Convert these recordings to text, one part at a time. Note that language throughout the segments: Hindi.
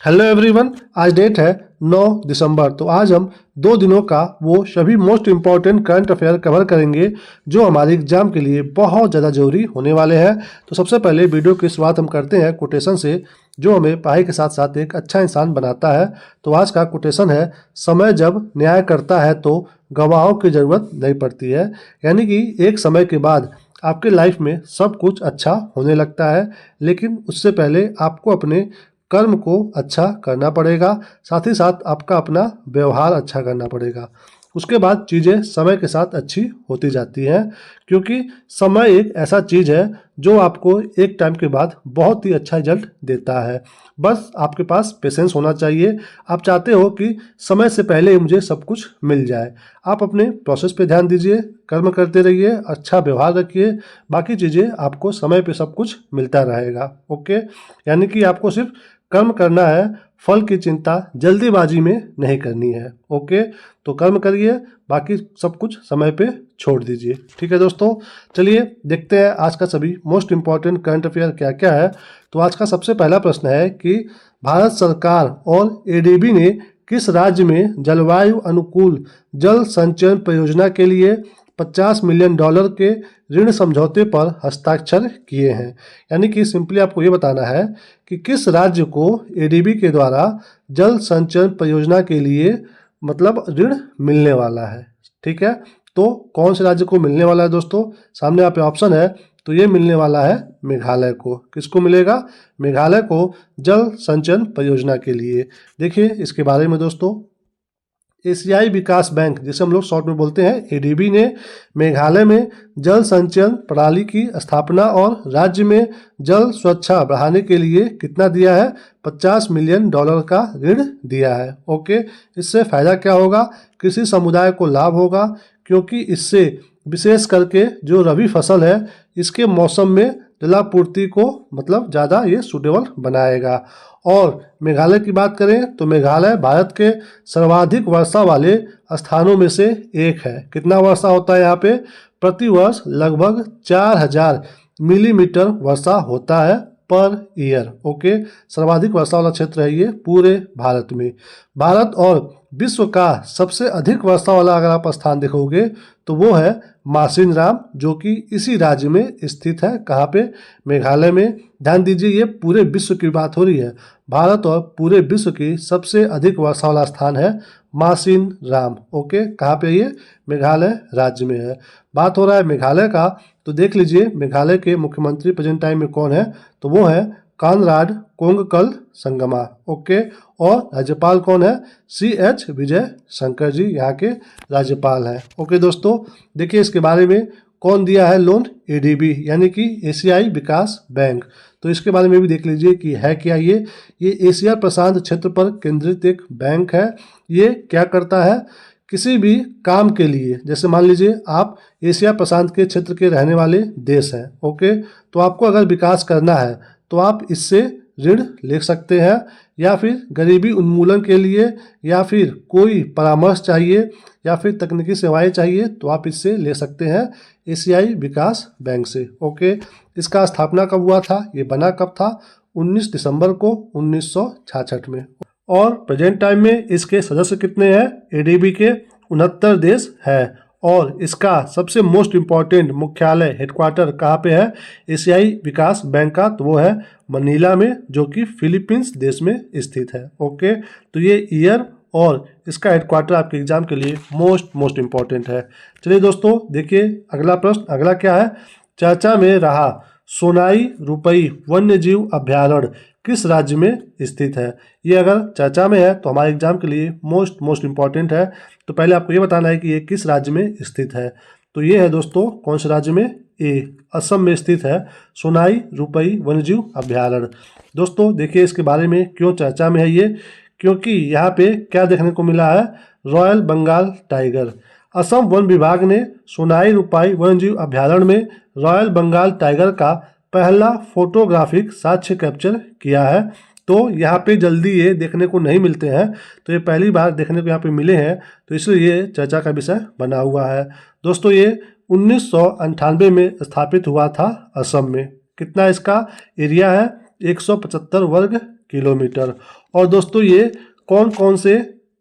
हेलो एवरीवन, आज डेट है 9 दिसंबर। तो आज हम 2 दिनों का वो सभी most important current affair cover करेंगे जो हमारे एग्जाम के लिए बहुत ज़्यादा जरूरी होने वाले हैं। तो सबसे पहले वीडियो की शुरुआत हम करते हैं कोटेशन से, जो हमें पढ़ाई के साथ साथ एक अच्छा इंसान बनाता है। तो आज का कोटेशन है, समय जब न्याय करता है तो गवाहों की ज़रूरत नहीं पड़ती है। यानी कि एक समय के बाद आपके लाइफ में सब कुछ अच्छा होने लगता है, लेकिन उससे पहले आपको अपने कर्म को अच्छा करना पड़ेगा, साथ ही साथ आपका अपना व्यवहार अच्छा करना पड़ेगा। उसके बाद चीज़ें समय के साथ अच्छी होती जाती हैं, क्योंकि समय एक ऐसा चीज़ है जो आपको एक टाइम के बाद बहुत ही अच्छा रिजल्ट देता है। बस आपके पास पेशेंस होना चाहिए। आप चाहते हो कि समय से पहले ही मुझे सब कुछ मिल जाए। आप अपने प्रोसेस पे ध्यान दीजिए, कर्म करते रहिए, अच्छा व्यवहार रखिए, बाकी चीज़ें आपको समय पे सब कुछ मिलता रहेगा। ओके, यानी कि आपको सिर्फ कर्म करना है, फल की चिंता जल्दीबाजी में नहीं करनी है। ओके, तो कर्म करिए, बाकी सब कुछ समय पे छोड़ दीजिए। ठीक है दोस्तों, चलिए देखते हैं आज का सभी मोस्ट इम्पॉर्टेंट करंट अफेयर क्या क्या है। तो आज का सबसे पहला प्रश्न है कि भारत सरकार और एडीबी ने किस राज्य में जलवायु अनुकूल जल संचयन परियोजना के लिए $50 मिलियन के ऋण समझौते पर हस्ताक्षर किए हैं। यानी कि सिंपली आपको ये बताना है कि किस राज्य को एडीबी के द्वारा जल संचयन परियोजना के लिए मतलब ऋण मिलने वाला है। ठीक है, तो कौन से राज्य को मिलने वाला है दोस्तों? सामने यहाँ पे ऑप्शन है, तो ये मिलने वाला है मेघालय को। किसको मिलेगा? मेघालय को जल संचयन परियोजना के लिए। देखिए इसके बारे में दोस्तों, एशियाई विकास बैंक, जिसे हम लोग शॉर्ट में बोलते हैं एडीबी, ने मेघालय में जल संचयन प्रणाली की स्थापना और राज्य में जल सुरक्षा बढ़ाने के लिए कितना दिया है? $50 मिलियन का ऋण दिया है। ओके, इससे फायदा क्या होगा? कृषि समुदाय को लाभ होगा, क्योंकि इससे विशेष करके जो रबी फसल है इसके मौसम में जलापूर्ति को मतलब ज़्यादा ये सूटेबल बनाएगा। और मेघालय की बात करें तो मेघालय भारत के सर्वाधिक वर्षा वाले स्थानों में से एक है। कितना वर्षा होता है यहाँ पे? प्रतिवर्ष लगभग 4000 मिलीमीटर वर्षा होता है पर ईयर। ओके, सर्वाधिक वर्षा वाला क्षेत्र है ये पूरे भारत में। भारत और विश्व का सबसे अधिक वर्षा वाला अगर आप स्थान देखोगे तो वो है मासिनराम, जो कि इसी राज्य में स्थित है। कहाँ पे? मेघालय में। ध्यान दीजिए, ये पूरे विश्व की बात हो रही है। भारत और पूरे विश्व की सबसे अधिक वर्षा वाला स्थान है मासिनराम। ओके, कहाँ पे? ये मेघालय राज्य में है। बात हो रहा है मेघालय का, तो देख लीजिए मेघालय के मुख्यमंत्री प्रेजेंट टाइम में कौन है, तो वो है कानराड कोंगकल संगमा। ओके, और राज्यपाल कौन है? CH विजय शंकर जी यहाँ के राज्यपाल हैं। ओके दोस्तों, देखिए इसके बारे में कौन दिया है लोन? एडीबी, यानी कि एशियाई विकास बैंक। तो इसके बारे में भी देख लीजिए कि है क्या ये एशिया प्रशांत क्षेत्र पर केंद्रित एक बैंक है। ये क्या करता है? किसी भी काम के लिए, जैसे मान लीजिए आप एशिया प्रशांत के क्षेत्र के रहने वाले देश हैं। ओके, तो आपको अगर विकास करना है तो आप इससे ऋण ले सकते हैं, या फिर गरीबी उन्मूलन के लिए, या फिर कोई परामर्श चाहिए, या फिर तकनीकी सेवाएं चाहिए, तो आप इससे ले सकते हैं एशियाई विकास बैंक से। ओके, इसका स्थापना कब हुआ था? ये बना कब था? 19 दिसंबर को 1966 में। और प्रेजेंट टाइम में इसके सदस्य कितने हैं? एडीबी के 69 देश है। और इसका सबसे मोस्ट इम्पॉर्टेंट मुख्यालय हेडक्वार्टर कहाँ पे है एशियाई विकास बैंक का? तो वो है मनीला में, जो कि फिलीपींस देश में स्थित है। ओके, तो ये ईयर और इसका हेडक्वार्टर आपके एग्जाम के लिए मोस्ट इम्पॉर्टेंट है। चलिए दोस्तों देखिए अगला प्रश्न। अगला क्या है? चर्चा में रहा सोनाई रुपई वन्य जीव अभ्यारण्य किस राज्य में स्थित है? ये अगर चर्चा में है तो हमारे एग्जाम के लिए मोस्ट इम्पॉर्टेंट है। तो पहले आपको ये बताना है कि ये किस राज्य में स्थित है। तो ये है दोस्तों कौन से राज्य में? असम में स्थित है सोनाई रुपई वन्यजीव अभ्यारण्य। दोस्तों देखिए इसके बारे में क्यों चर्चा में है ये, क्योंकि यहाँ पे क्या देखने को मिला है? Royal Bengal tiger. असम वन विभाग ने सोनाई रुपई वन्यजीव अभ्यारण्य में रॉयल बंगाल टाइगर का पहला फोटोग्राफिक साक्ष्य कैप्चर किया है। तो यहाँ पे जल्दी ये देखने को नहीं मिलते हैं, तो ये पहली बार देखने को यहाँ पे मिले हैं, तो इसलिए ये चर्चा का विषय बना हुआ है। दोस्तों ये 1998 में स्थापित हुआ था असम में। कितना इसका एरिया है? 175 वर्ग किलोमीटर। और दोस्तों ये कौन कौन से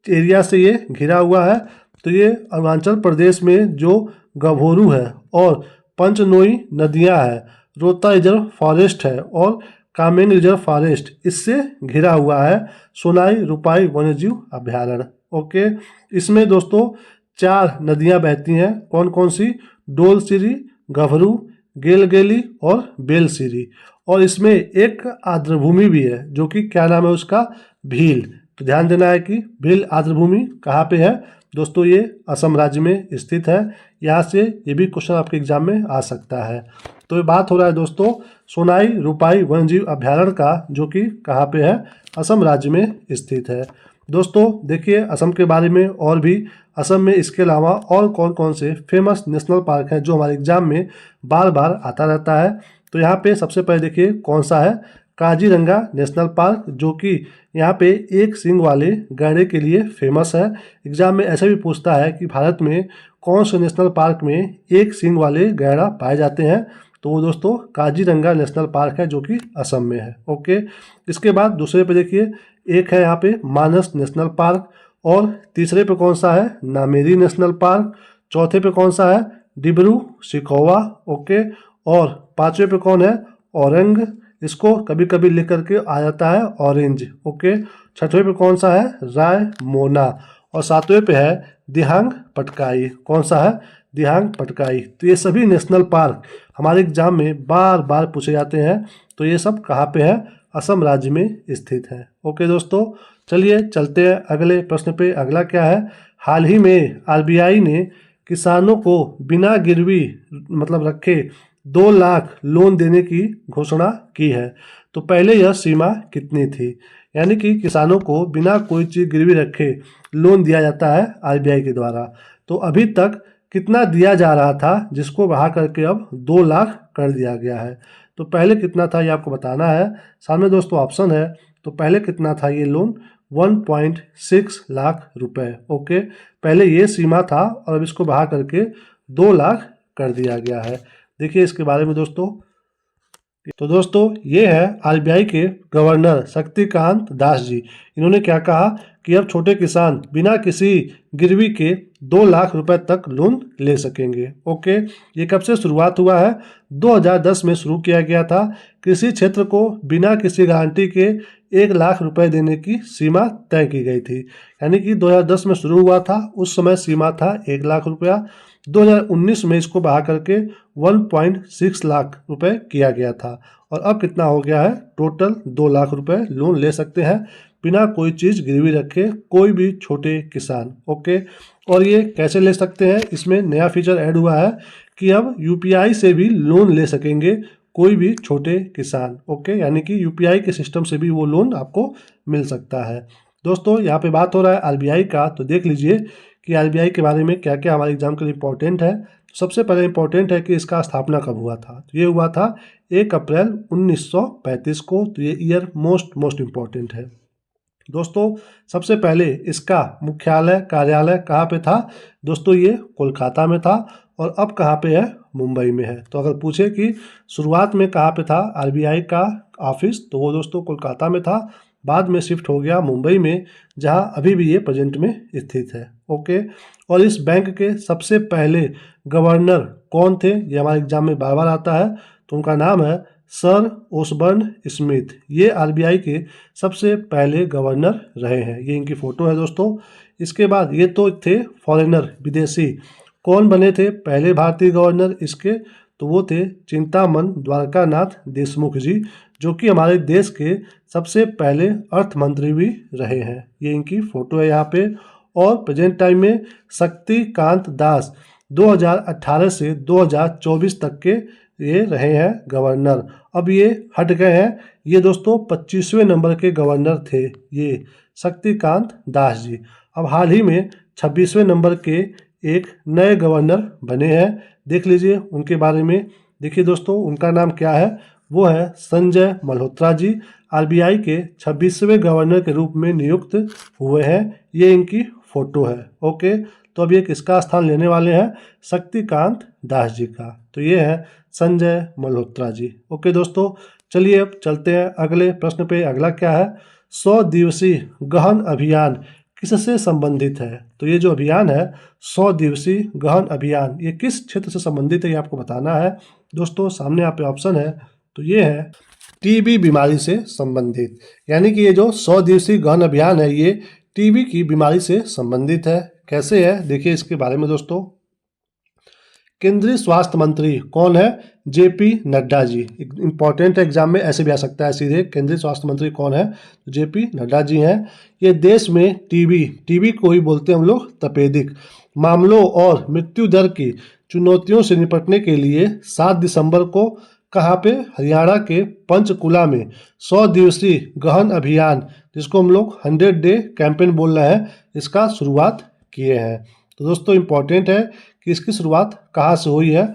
एरिया से ये घिरा हुआ है, तो ये अरुणाचल प्रदेश में जो गभोरू है और पंचनोई नदियां है, रोहता रिजर्व फॉरेस्ट है और कामेंग रिजर्व फॉरेस्ट, इससे घिरा हुआ है सोनाई रुपाई वन्यजीव अभ्यारण्य। ओके, इसमें दोस्तों 4 नदियां बहती हैं। कौन कौन सी? डोलसिरी, गभरू, गेलगेली और बेलसिरी। और इसमें एक आर्द्रभूमि भी है जो कि क्या नाम है उसका? भील। तो ध्यान देना है कि भील आर्द्रभूमि कहाँ पे है दोस्तों? ये असम राज्य में स्थित है। यहाँ से ये भी क्वेश्चन आपके एग्जाम में आ सकता है। तो ये बात हो रहा है दोस्तों सोनाई रुपाई वन्यजीव अभ्यारण्य का, जो कि कहाँ पे है? असम राज्य में स्थित है। दोस्तों देखिए असम के बारे में और भी, असम में इसके अलावा और कौन कौन से फेमस नेशनल पार्क हैं जो हमारे एग्जाम में बार बार आता रहता है। तो यहाँ पे सबसे पहले देखिए कौन सा है? काजीरंगा नेशनल पार्क, जो कि यहाँ पे एक सींग वाले गैंडे के लिए फेमस है। एग्जाम में ऐसा भी पूछता है कि भारत में कौन से नेशनल पार्क में एक सींग वाले गैंडा पाए जाते हैं, तो वो दोस्तों काजीरंगा नेशनल पार्क है जो कि असम में है। ओके, इसके बाद दूसरे पे देखिए एक है यहाँ पे मानस नेशनल पार्क, और तीसरे पे कौन सा है? Nameri national park. चौथे पे कौन सा है? डिब्रू सिखोवा। ओके, और पांचवे पे कौन है? औरंग, इसको कभी कभी लिख करके आ जाता है ऑरेंज। ओके, छठवें पे कौन सा है? राय मोना, और सातवें पे है दिहांग पटकाई। कौन सा है? दिहांग पटकाई। तो ये सभी नेशनल पार्क हमारे एग्जाम में बार बार पूछे जाते हैं। तो ये सब कहाँ पे है? असम राज्य में स्थित है। ओके दोस्तों, चलिए चलते हैं अगले प्रश्न पे। अगला क्या है? हाल ही में आरबीआई ने किसानों को बिना गिरवी मतलब रखे 2 लाख लोन देने की घोषणा की है। तो पहले यह सीमा कितनी थी? यानी कि किसानों को बिना कोई चीज़ गिरवी रखे लोन दिया जाता है आरबीआई के द्वारा। तो अभी तक कितना दिया जा रहा था, जिसको बढ़ा करके अब 2 लाख कर दिया गया है। तो पहले कितना था ये आपको बताना है। सामने दोस्तों ऑप्शन है। तो पहले कितना था ये लोन? 1.6 लाख रुपए। ओके, पहले ये सीमा था और अब इसको बढ़ा करके 2 लाख कर दिया गया है। देखिए इसके बारे में दोस्तों, तो दोस्तों ये है आरबीआई के गवर्नर शक्तिकांत दास जी। इन्होंने क्या कहा कि अब छोटे किसान बिना किसी गिरवी के 2 लाख रुपए तक लोन ले सकेंगे। ओके, ये कब से शुरुआत हुआ है? 2010 में शुरू किया गया था। कृषि क्षेत्र को बिना किसी गारंटी के 1 लाख रुपए देने की सीमा तय की गई थी। यानी कि 2010 में शुरू हुआ था, उस समय सीमा था 1 लाख रुपया। 2019 में इसको बढ़ा करके 1.6 लाख रुपए किया गया था, और अब कितना हो गया है? टोटल 2 लाख रुपए लोन ले सकते हैं बिना कोई चीज़ गिरवी रखे कोई भी छोटे किसान। ओके, और ये कैसे ले सकते हैं? इसमें नया फीचर ऐड हुआ है कि अब यूपीआई से भी लोन ले सकेंगे कोई भी छोटे किसान। ओके, यानी कि यूपीआई के सिस्टम से भी वो लोन आपको मिल सकता है। दोस्तों यहाँ पे बात हो रहा है आरबीआई का, तो देख लीजिए कि आरबीआई के बारे में क्या क्या हमारे एग्जाम के लिए इंपॉर्टेंट है। सबसे पहले इंपॉर्टेंट है कि इसका स्थापना कब हुआ था। तो ये हुआ था 1 अप्रैल 1935 को। तो ये ईयर मोस्ट इम्पॉर्टेंट है। दोस्तों सबसे पहले इसका मुख्यालय कार्यालय कहाँ पे था? दोस्तों ये कोलकाता में था, और अब कहाँ पे है? मुंबई में है। तो अगर पूछे कि शुरुआत में कहाँ पे था आरबीआई का ऑफिस, तो वो दोस्तों कोलकाता में था, बाद में शिफ्ट हो गया मुंबई में, जहाँ अभी भी ये प्रेजेंट में स्थित है। ओके, और इस बैंक के सबसे पहले गवर्नर कौन थे? ये हमारे एग्जाम में बार बार आता है। तो उनका नाम है सर ओसबर्न स्मिथ। ये आरबीआई के सबसे पहले गवर्नर रहे हैं। ये इनकी फ़ोटो है दोस्तों। इसके बाद ये तो थे फॉरेनर, विदेशी। कौन बने थे पहले भारतीय गवर्नर इसके? तो वो थे चिंतामन द्वारकानाथ देशमुख जी, जो कि हमारे देश के सबसे पहले अर्थ मंत्री भी रहे हैं। ये इनकी फ़ोटो है यहाँ पे। और प्रेजेंट टाइम में शक्तिकांत दास 2018 से 2024 तक के ये रहे हैं गवर्नर। अब ये हट गए हैं। ये दोस्तों 25वें नंबर के गवर्नर थे ये शक्तिकांत दास जी। अब हाल ही में 26वें नंबर के एक नए गवर्नर बने हैं। देख लीजिए उनके बारे में। देखिए दोस्तों उनका नाम क्या है? वो है संजय मल्होत्रा जी। आरबीआई के 26वें गवर्नर के रूप में नियुक्त हुए हैं। ये इनकी फ़ोटो है। ओके, तो अब ये किसका स्थान लेने वाले हैं? शक्तिकांत दास जी का। तो ये है संजय मल्होत्रा जी। ओके दोस्तों, चलिए अब चलते हैं अगले प्रश्न पे। अगला क्या है? 100 दिवसीय गहन अभियान किससे संबंधित है? तो ये जो अभियान है 100 दिवसीय गहन अभियान, ये किस क्षेत्र से संबंधित है ये आपको बताना है। दोस्तों सामने यहाँ पे ऑप्शन है, तो ये है टीबी बीमारी से संबंधित। यानी कि ये जो 100 दिवसीय गहन अभियान है ये टीबी की बीमारी से संबंधित है। कैसे है देखिए इसके बारे में दोस्तों। केंद्रीय स्वास्थ्य मंत्री कौन है? JP Nadda ji. Important exam में ऐसे भी आ सकता है सीधे, केंद्रीय स्वास्थ्य मंत्री कौन है? जेपी नड्डा जी हैं। ये देश में टीबी को ही बोलते हैं हम लोग तपेदिक मामलों और मृत्यु दर की चुनौतियों से निपटने के लिए 7 दिसंबर को कहाँ पे? हरियाणा के पंचकुला में 100 दिवसीय गहन अभियान, जिसको हम लोग 100 डे कैंपेन बोल रहे हैं, इसका शुरुआत किए हैं। तो दोस्तों इम्पॉर्टेंट है कि इसकी शुरुआत कहाँ से हुई है?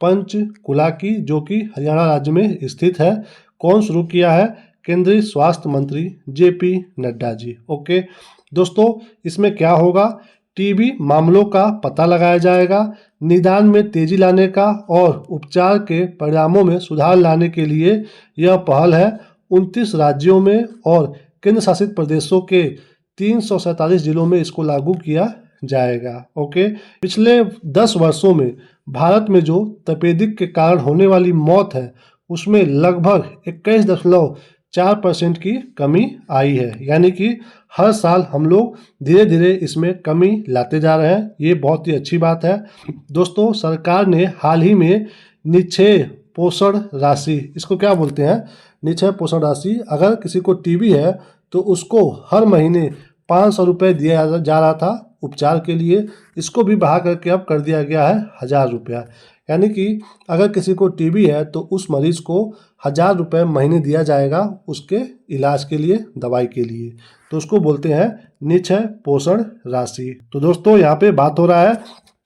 पंचकुला की, जो कि हरियाणा राज्य में स्थित है। कौन शुरू किया है? केंद्रीय स्वास्थ्य मंत्री जेपी नड्डा जी। ओके दोस्तों, इसमें क्या होगा? टीबी मामलों का पता लगाया जाएगा, निदान में तेजी लाने का और उपचार के परिणामों में सुधार लाने के लिए यह पहल है। 29 राज्यों में और केंद्र शासित प्रदेशों के 347 जिलों में इसको लागू किया जाएगा। ओके, पिछले 10 वर्षों में भारत में जो तपेदिक के कारण होने वाली मौत है उसमें लगभग 21.4% की कमी आई है। यानी कि हर साल हम लोग धीरे धीरे इसमें कमी लाते जा रहे हैं, ये बहुत ही अच्छी बात है। दोस्तों सरकार ने हाल ही में निक्षय पोषण राशि, इसको क्या बोलते हैं? निक्षय पोषण राशि। अगर किसी को टीबी है तो उसको हर महीने 500 रुपये दिया जा रहा था उपचार के लिए, इसको भी बढ़ा करके अब कर दिया गया है 1000 रुपया। यानी कि अगर किसी को टीबी है तो उस मरीज को 1000 रुपये महीने दिया जाएगा उसके इलाज के लिए, दवाई के लिए। तो उसको बोलते हैं निक्षय पोषण राशि। तो दोस्तों यहाँ पे बात हो रहा है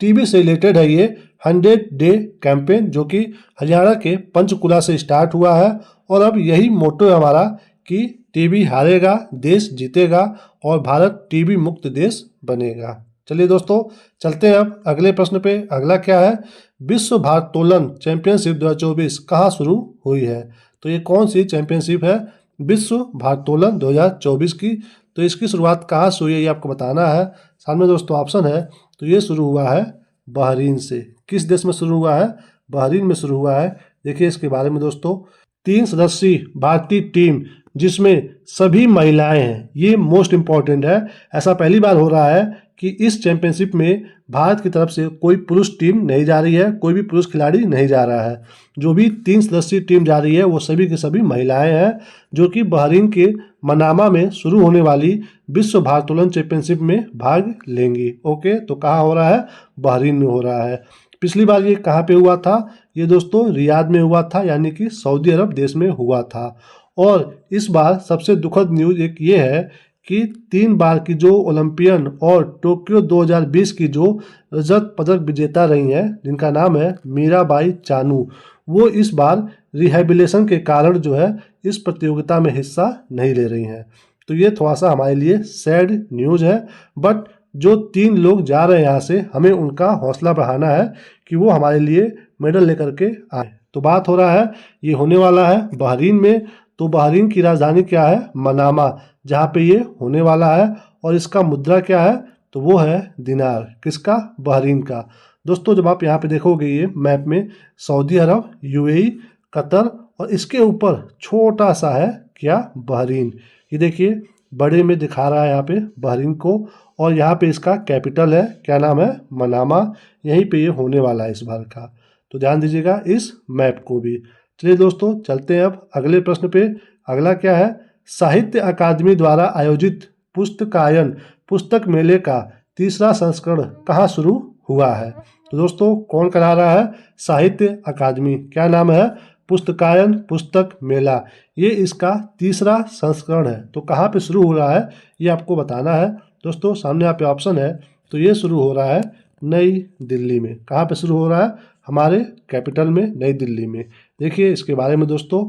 टीबी से रिलेटेड है ये 100 डे कैंपेन, जो कि हरियाणा के पंचकुला से स्टार्ट हुआ है। और अब यही मोटो है हमारा कि टीबी हारेगा देश जीतेगा और भारत टीबी मुक्त देश बनेगा। चलिए दोस्तों चलते हैं अब अगले प्रश्न पे। अगला क्या है? विश्व भारोत्तोलन चैंपियनशिप 2024 कहाँ शुरू हुई है? तो ये कौन सी चैंपियनशिप है? विश्व भारोत्तोलन 2024 की। तो इसकी शुरुआत कहाँ से हुई है ये आपको बताना है। सामने दोस्तों ऑप्शन है, तो ये शुरू हुआ है बहरीन से। किस देश में शुरू हुआ है? बहरीन में शुरू हुआ है। देखिए इसके बारे में दोस्तों, 3 सदस्यीय भारतीय टीम जिसमें सभी महिलाएं हैं, ये मोस्ट इम्पॉर्टेंट है। ऐसा पहली बार हो रहा है कि इस चैंपियनशिप में भारत की तरफ से कोई पुरुष टीम नहीं जा रही है, कोई भी पुरुष खिलाड़ी नहीं जा रहा है। जो भी 3 सदस्यीय टीम जा रही है वो सभी की सभी महिलाएं हैं, जो कि बहरीन के मनामा में शुरू होने वाली विश्व भारोत्तोलन चैंपियनशिप में भाग लेंगी। ओके, तो कहाँ हो रहा है? बहरीन में हो रहा है। पिछली बार ये कहाँ पे हुआ था? ये दोस्तों रियाद में हुआ था, यानी कि सऊदी अरब देश में हुआ था। और इस बार सबसे दुखद न्यूज़ एक ये है कि 3 बार की जो ओलंपियन और टोक्यो 2020 की जो रजत पदक विजेता रही हैं, जिनका नाम है मीराबाई चानू, वो इस बार रिहेबिलिटेशन के कारण जो है इस प्रतियोगिता में हिस्सा नहीं ले रही हैं। तो ये थोड़ा सा हमारे लिए सैड न्यूज़ है। बट जो 3 लोग जा रहे हैं यहाँ से, हमें उनका हौसला बढ़ाना है कि वो हमारे लिए मेडल लेकर के आए। तो बात हो रहा है, ये होने वाला है बहरीन में। तो बहरीन की राजधानी क्या है? मनामा, जहाँ पे ये होने वाला है। और इसका मुद्रा क्या है? तो वो है दिनार। किसका? बहरीन का। दोस्तों जब आप यहाँ पे देखोगे ये मैप में, सऊदी अरब, यूएई, कतर और इसके ऊपर छोटा सा है क्या? बहरीन। ये देखिए बड़े में दिखा रहा है यहाँ पे बहरीन को, और यहाँ पे इसका कैपिटल है, क्या नाम है? मनामा। यहीं पे ये होने वाला है इस बार का। तो ध्यान दीजिएगा इस मैप को भी। चलिए दोस्तों चलते हैं अब अगले प्रश्न पे। अगला क्या है? साहित्य अकादमी द्वारा आयोजित पुस्तकायन पुस्तक मेले का 3रा संस्करण कहाँ शुरू हुआ है? तो दोस्तों कौन करा रहा है? साहित्य अकादमी। क्या नाम है? पुस्तकायन पुस्तक मेला। ये इसका 3रा संस्करण है। तो कहाँ पे शुरू हो रहा है ये आपको बताना है। दोस्तों सामने यहाँ पे ऑप्शन है, तो ये शुरू हो रहा है नई दिल्ली में। कहाँ पे शुरू हो रहा है? हमारे कैपिटल में, नई दिल्ली में। देखिए इसके बारे में दोस्तों,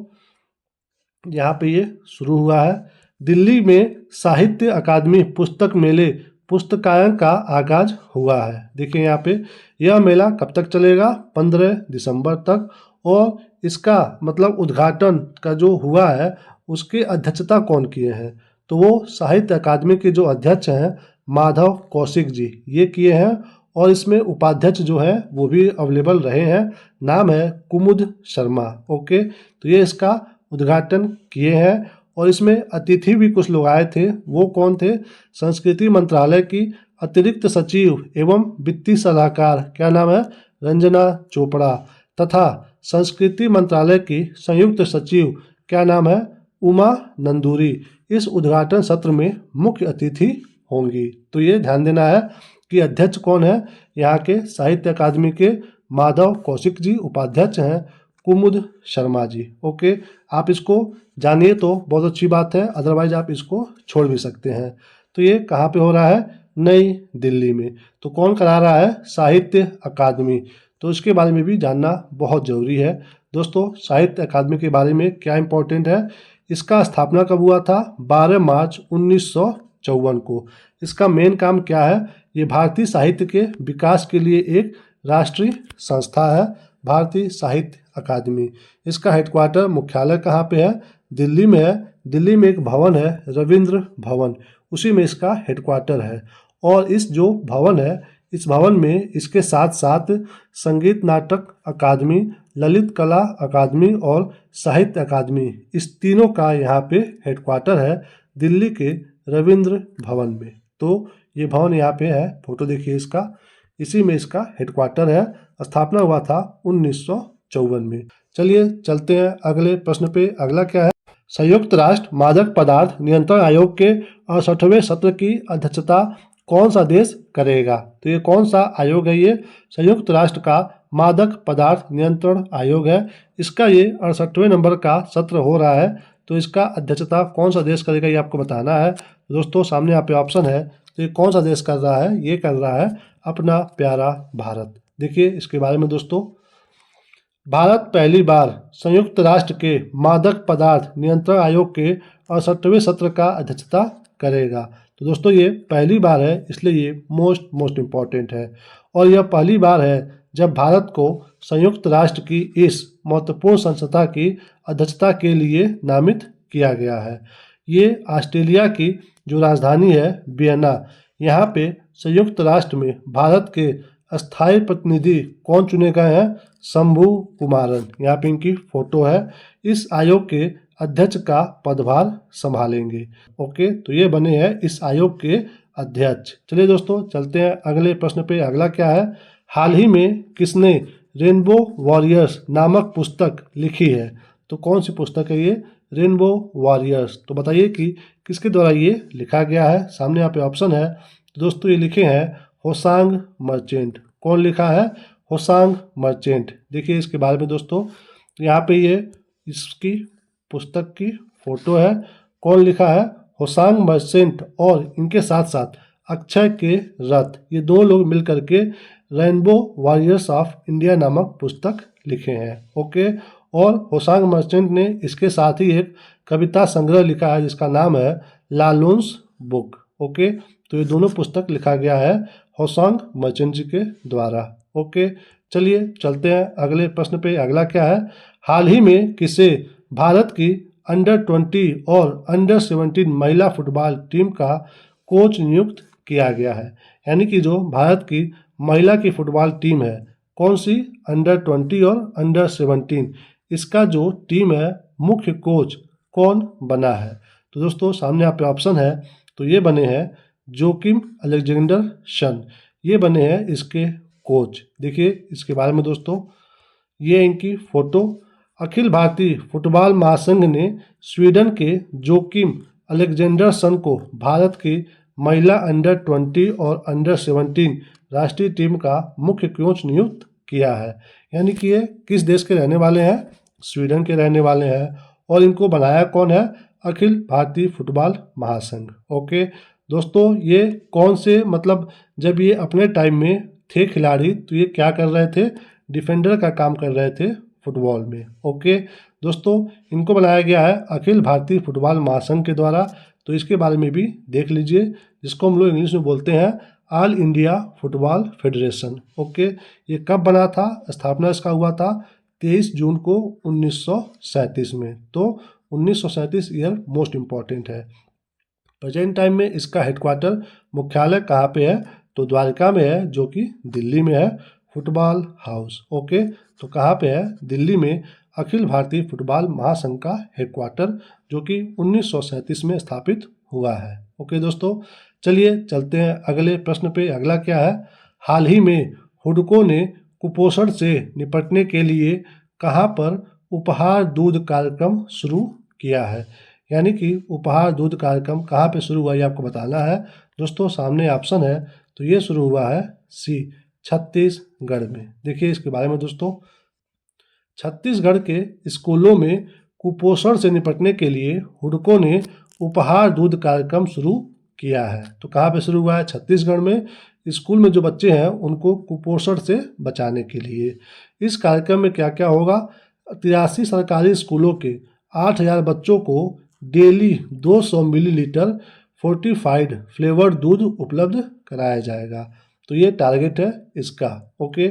यहाँ पे ये शुरू हुआ है दिल्ली में साहित्य अकादमी पुस्तक मेले पुस्तकालय का आगाज हुआ है। देखिए यहाँ पे यह मेला कब तक चलेगा, 15 दिसंबर तक। और इसका मतलब उद्घाटन का जो हुआ है उसकी अध्यक्षता कौन किए हैं, तो वो साहित्य अकादमी के जो अध्यक्ष हैं माधव कौशिक जी ये किए हैं। और इसमें उपाध्यक्ष जो है वो भी अवेलेबल रहे हैं, नाम है कुमुद शर्मा। ओके, तो ये इसका उद्घाटन किए हैं। और इसमें अतिथि भी कुछ लोग आए थे, वो कौन थे, संस्कृति मंत्रालय की अतिरिक्त सचिव एवं वित्तीय सलाहकार, क्या नाम है, रंजना चोपड़ा, तथा संस्कृति मंत्रालय की संयुक्त सचिव, क्या नाम है, उमा नंदूरी, इस उद्घाटन सत्र में मुख्य अतिथि होंगी। तो ये ध्यान देना है कि अध्यक्ष कौन है, यहाँ के साहित्य अकादमी के माधव कौशिक जी, उपाध्यक्ष हैं कुमुद शर्मा जी। ओके, आप इसको जानिए तो बहुत अच्छी बात है, अदरवाइज आप इसको छोड़ भी सकते हैं। तो ये कहाँ पे हो रहा है, नई दिल्ली में। तो कौन करा रहा है, साहित्य अकादमी। तो इसके बारे में भी जानना बहुत ज़रूरी है। दोस्तों साहित्य अकादमी के बारे में क्या इंपॉर्टेंट है, इसका स्थापना कब हुआ था, 12 मार्च 1954 को। इसका मेन काम क्या है, ये भारतीय साहित्य के विकास के लिए एक राष्ट्रीय संस्था है, भारतीय साहित्य अकादमी। इसका हेडक्वार्टर मुख्यालय कहाँ पे है, दिल्ली में है। दिल्ली में एक भवन है रविंद्र भवन, उसी में इसका हेडक्वार्टर है। और इस जो भवन है, इस भवन में इसके साथ साथ संगीत नाटक अकादमी, ललित कला अकादमी और साहित्य अकादमी, इस तीनों का यहाँ पे हेडक्वार्टर है दिल्ली के रविंद्र भवन में। तो ये भवन यहाँ पे है, फोटो देखिए इसका, इसी में इसका हेडक्वार्टर है। स्थापना हुआ था 1954 में। चलिए चलते हैं अगले प्रश्न पे। अगला क्या है, संयुक्त राष्ट्र मादक पदार्थ नियंत्रण आयोग के 68वें सत्र की अध्यक्षता कौन सा देश करेगा। तो ये कौन सा आयोग है, ये संयुक्त राष्ट्र का मादक पदार्थ नियंत्रण आयोग है। इसका ये 68वें नंबर का सत्र हो रहा है। तो इसका अध्यक्षता कौन सा देश करेगा ये आपको बताना है। दोस्तों सामने यहाँ पे ऑप्शन है, तो ये कौन सा देश कर रहा है, ये कर रहा है अपना प्यारा भारत। देखिए इसके बारे में दोस्तों, भारत पहली बार संयुक्त राष्ट्र के मादक पदार्थ नियंत्रण आयोग के 68वें सत्र का अध्यक्षता करेगा। तो दोस्तों ये पहली बार है, इसलिए ये मोस्ट इम्पॉर्टेंट है। और यह पहली बार है जब भारत को संयुक्त राष्ट्र की इस महत्वपूर्ण संस्था की अध्यक्षता के लिए नामित किया गया है। ये ऑस्ट्रेलिया की जो राजधानी है वियना, यहाँ पे संयुक्त राष्ट्र में भारत के अस्थायी प्रतिनिधि कौन चुने गए हैं, शंभू कुमारन, यहाँ पे इनकी फोटो है। इस आयोग के अध्यक्ष का पदभार संभालेंगे। ओके, तो ये बने हैं इस आयोग के अध्यक्ष। चलिए दोस्तों चलते हैं अगले प्रश्न पे। अगला क्या है, हाल ही में किसने रेनबो वॉरियर्स नामक पुस्तक लिखी है। तो कौन सी पुस्तक है ये, रेनबो वॉरियर्स। तो बताइए कि किसके द्वारा ये लिखा गया है। सामने यहाँ पे ऑप्शन है। तो दोस्तों ये लिखे हैं होसांग मर्चेंट। कौन लिखा है, होसांग मर्चेंट। देखिए इसके बारे में दोस्तों, यहाँ पे ये इसकी पुस्तक की फोटो है। कौन लिखा है, होसांग मर्चेंट। और इनके साथ साथ अक्षय के रथ, ये दो लोग मिलकर के रेनबो वॉरियर्स ऑफ इंडिया नामक पुस्तक लिखे हैं। ओके, और होसांग मर्चेंट ने इसके साथ ही एक कविता संग्रह लिखा है जिसका नाम है लालूंस बुक। ओके, तो ये दोनों पुस्तक लिखा गया है होसांग मर्चेंट जी के द्वारा। ओके, चलिए चलते हैं अगले प्रश्न पे। अगला क्या है, हाल ही में किसे भारत की अंडर 20 और अंडर 17 महिला फुटबॉल टीम का कोच नियुक्त किया गया है। यानी कि जो भारत की महिला की फुटबॉल टीम है, कौन सी, अंडर 20 और अंडर 17, इसका जो टीम है मुख्य कोच कौन बना है। तो दोस्तों सामने यहाँ पे ऑप्शन है। तो ये बने हैं जोकिम अलेक्जेंडर सन, ये बने हैं इसके कोच। देखिए इसके बारे में दोस्तों, ये इनकी फोटो। अखिल भारतीय फुटबॉल महासंघ ने स्वीडन के जोकिम अलेक्जेंडर सन को भारत की महिला अंडर 20 और अंडर 17 राष्ट्रीय टीम का मुख्य कोच नियुक्त किया है। यानी कि ये किस देश के रहने वाले हैं, स्वीडन के रहने वाले हैं। और इनको बनाया कौन है, अखिल भारतीय फुटबॉल महासंघ। ओके दोस्तों, ये कौन से मतलब जब ये अपने टाइम में थे खिलाड़ी तो ये क्या कर रहे थे, डिफेंडर का काम कर रहे थे फुटबॉल में। ओके दोस्तों, इनको बनाया गया है अखिल भारतीय फुटबॉल महासंघ के द्वारा। तो इसके बारे में भी देख लीजिए, जिसको हम लोग इंग्लिश में बोलते हैं all India football federation. Okay, ये कब बना था, स्थापना इसका हुआ था 23 जून को 1937 में। तो 1937 ईयर मोस्ट इम्पॉर्टेंट है। प्रेजेंट टाइम में इसका हेडक्वार्टर मुख्यालय कहाँ पे है, तो द्वारका में है, जो कि दिल्ली में है। फुटबॉल हाउस, ओके, तो कहाँ पे है, दिल्ली में अखिल भारतीय फुटबॉल महासंघ का हेडक्वार्टर, जो कि 1937 में स्थापित हुआ है। ओके दोस्तों, चलिए चलते हैं अगले प्रश्न पे। अगला क्या है, हाल ही में हुडको ने कुपोषण से निपटने के लिए कहाँ पर उपहार दूध कार्यक्रम शुरू किया है। यानी कि उपहार दूध कार्यक्रम कहाँ पे शुरू हुआ, ये आपको बताना है। दोस्तों सामने ऑप्शन है, तो ये शुरू हुआ है सी, छत्तीसगढ़ में। देखिए इसके बारे में दोस्तों, छत्तीसगढ़ के स्कूलों में कुपोषण से निपटने के लिए हुडको ने उपहार दूध कार्यक्रम शुरू किया है। तो कहाँ पे शुरू हुआ है, छत्तीसगढ़ में। स्कूल में जो बच्चे हैं उनको कुपोषण से बचाने के लिए। इस कार्यक्रम में क्या क्या होगा, 83 सरकारी स्कूलों के 8000 बच्चों को डेली 200 मिलीलीटर फोर्टिफाइड फ्लेवर्ड दूध उपलब्ध कराया जाएगा। तो ये टारगेट है इसका। ओके,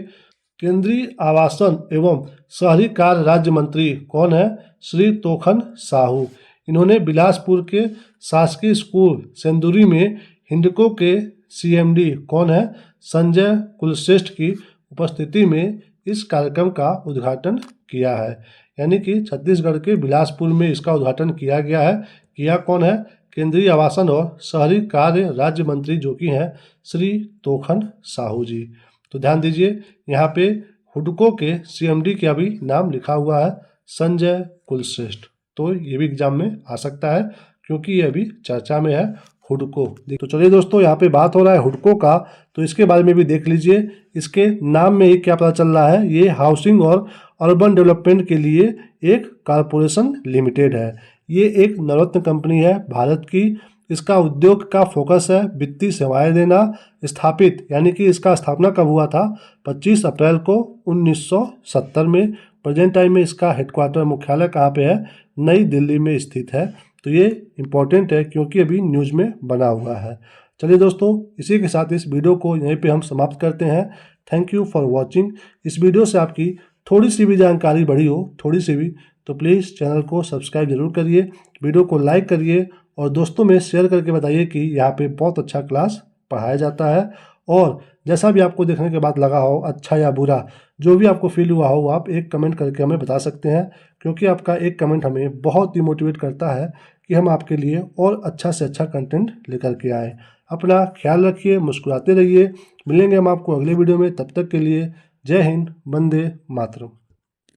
केंद्रीय आवासन एवं शहरी कार्य राज्य मंत्री कौन है, श्री तोखन साहू। इन्होंने बिलासपुर के शासकीय स्कूल सेंदुरी में हिंडको के CMD कौन है, संजय कुलश्रेष्ठ की उपस्थिति में इस कार्यक्रम का उद्घाटन किया है। यानी कि छत्तीसगढ़ के बिलासपुर में इसका उद्घाटन किया गया है। किया कौन है, केंद्रीय आवासन और शहरी कार्य राज्य मंत्री, जो कि हैं श्री तोखन साहू जी। तो ध्यान दीजिए, यहाँ पे हुडको के CMD का भी नाम लिखा हुआ है, संजय कुलश्रेष्ठ। तो ये भी एग्जाम में आ सकता है, क्योंकि ये अभी चर्चा में है, हुडको। तो चलिए दोस्तों, यहाँ पे बात हो रहा है हुडको का, तो इसके बारे में भी देख लीजिए। इसके नाम में ही क्या पता चल रहा है, ये हाउसिंग और अर्बन डेवलपमेंट के लिए एक कॉरपोरेशन लिमिटेड है। ये एक नवरत्न कंपनी है भारत की। इसका उद्योग का फोकस है वित्तीय सेवाएं देना। स्थापित यानी कि इसका स्थापना कब हुआ था, 25 अप्रैल को 1970 में। प्रेजेंट टाइम में इसका हेडक्वार्टर मुख्यालय कहाँ पे है, नई दिल्ली में स्थित है। तो ये इम्पोर्टेंट है, क्योंकि अभी न्यूज़ में बना हुआ है। चलिए दोस्तों, इसी के साथ इस वीडियो को यहीं पे हम समाप्त करते हैं। Thank you for watching. इस वीडियो से आपकी थोड़ी सी भी जानकारी बढ़ी हो, थोड़ी सी भी, तो प्लीज़ चैनल को सब्सक्राइब जरूर करिए, वीडियो को लाइक करिए और दोस्तों में शेयर करके बताइए कि यहाँ पे बहुत अच्छा क्लास पढ़ाया जाता है। और जैसा भी आपको देखने के बाद लगा हो, अच्छा या बुरा, जो भी आपको फील हुआ हो, आप एक कमेंट करके हमें बता सकते हैं, क्योंकि आपका एक कमेंट हमें बहुत ही मोटिवेट करता है कि हम आपके लिए और अच्छा से अच्छा कंटेंट लेकर के आए। अपना ख्याल रखिए, मुस्कुराते रहिए। मिलेंगे हम आपको अगले वीडियो में, तब तक के लिए जय हिंद, वंदे मातरम।